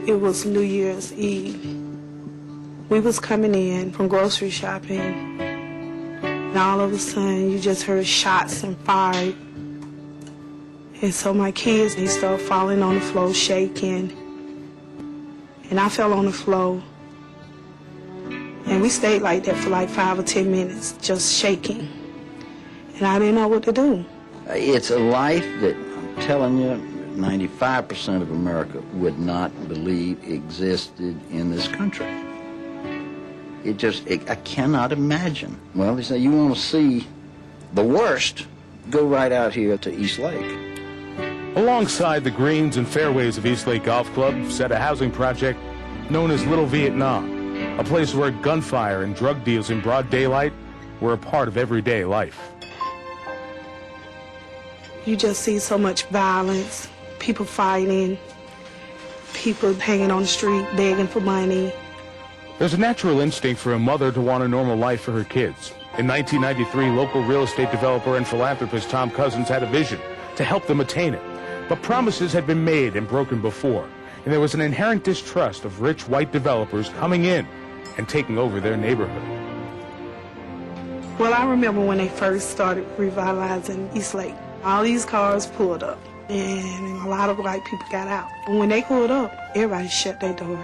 It was New Year's Eve. We was coming in from grocery shopping, and all of a sudden you just heard shots and fire. And so my kids, they started falling on the floor, shaking. And I fell on the floor. And we stayed like that for like 5 or 10 minutes, just shaking. And I didn't know what to do. It's a life that, I'm telling you, 95% of America would not believe existed in this country. I cannot imagine. Well, they say, you want to see the worst, go right out here to East Lake. Alongside the greens and fairways of East Lake Golf Club sat a housing project known as Little Vietnam, a place where gunfire and drug deals in broad daylight were a part of everyday life. You just see so much violence, people fighting, people hanging on the street begging for money. There's a natural instinct for a mother to want a normal life for her kids. In 1993, local real estate developer and philanthropist Tom Cousins had a vision to help them attain it. But promises had been made and broken before, and there was an inherent distrust of rich white developers coming in and taking over their neighborhood. Well, I remember when they first started revitalizing East Lake. All these cars pulled up, and a lot of white people got out. And when they pulled up, everybody shut their door.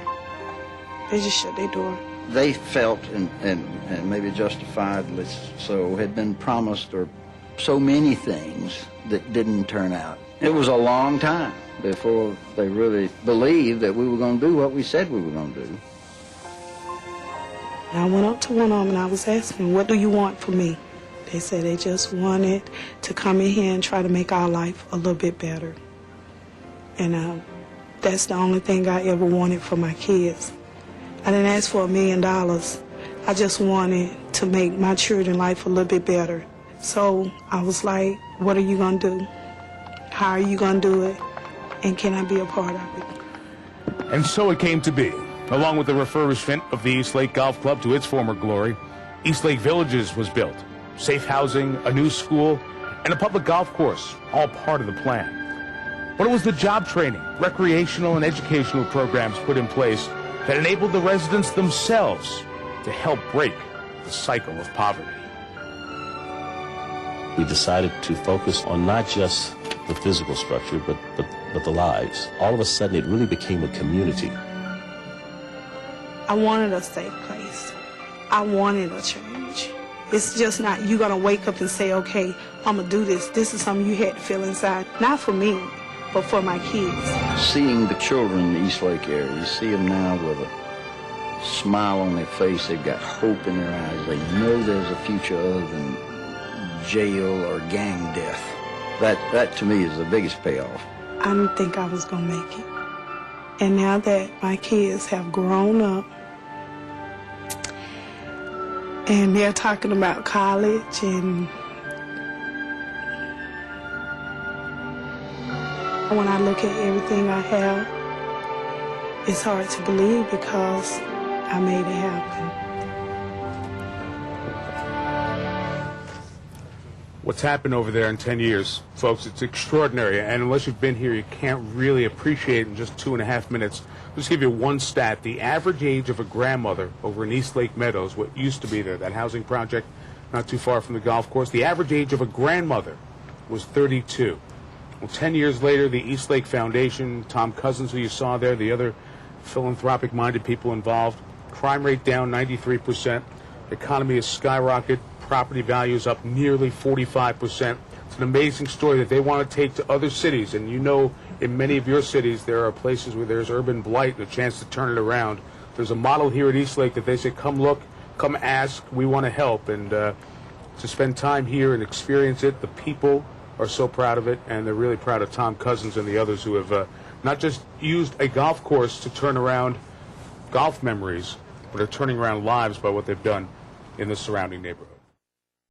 They just shut their door. They felt, and maybe justifiably so, had been promised or so many things that didn't turn out. It was a long time before they really believed that we were going to do what we said we were going to do. I went up to one of them and I was asking, what do you want from me? They said they just wanted to come in here and try to make our life a little bit better. And that's the only thing I ever wanted for my kids. I didn't ask for $1 million. I just wanted to make my children's life a little bit better. So I was like, what are you going to do? How are you going to do it? And can I be a part of it? And so it came to be. Along with the refurbishment of the East Lake Golf Club to its former glory, East Lake Villages was built. Safe housing, a new school, and a public golf course, all part of the plan. But it was the job training, recreational and educational programs put in place that enabled the residents themselves to help break the cycle of poverty. We decided to focus on not just the physical structure, but the lives. All of a sudden, it really became a community. I wanted a safe place. I wanted a change. It's just not you gonna wake up and say, okay, I'm gonna do this. This is something you had to feel inside. Not for me, but for my kids. Seeing the children in the East Lake area, you see them now with a smile on their face. They've got hope in their eyes. They know there's a future other than jail or gang death. That to me is the biggest payoff. I didn't think I was gonna make it. And now that my kids have grown up and they're talking about college, and when I look at everything I have, it's hard to believe because I made it happen. What's happened over there in 10 years, folks, it's extraordinary. And unless you've been here, you can't really appreciate it in just 2.5 minutes. I'll just give you one stat. The average age of a grandmother over in East Lake Meadows, what used to be there, that housing project not too far from the golf course, the average age of a grandmother was 32. Well, 10 years later, the East Lake Foundation, Tom Cousins, who you saw there, the other philanthropic-minded people involved, crime rate down 93%, economy has skyrocketed, property values up nearly 45%. It's an amazing story that they want to take to other cities. And you know, in many of your cities, there are places where there's urban blight and a chance to turn it around. There's a model here at East Lake that they say, come look, come ask, we want to help. And to spend time here and experience it, the people are so proud of it, and they're really proud of Tom Cousins and the others who have not just used a golf course to turn around golf memories, but are turning around lives by what they've done in the surrounding neighborhood.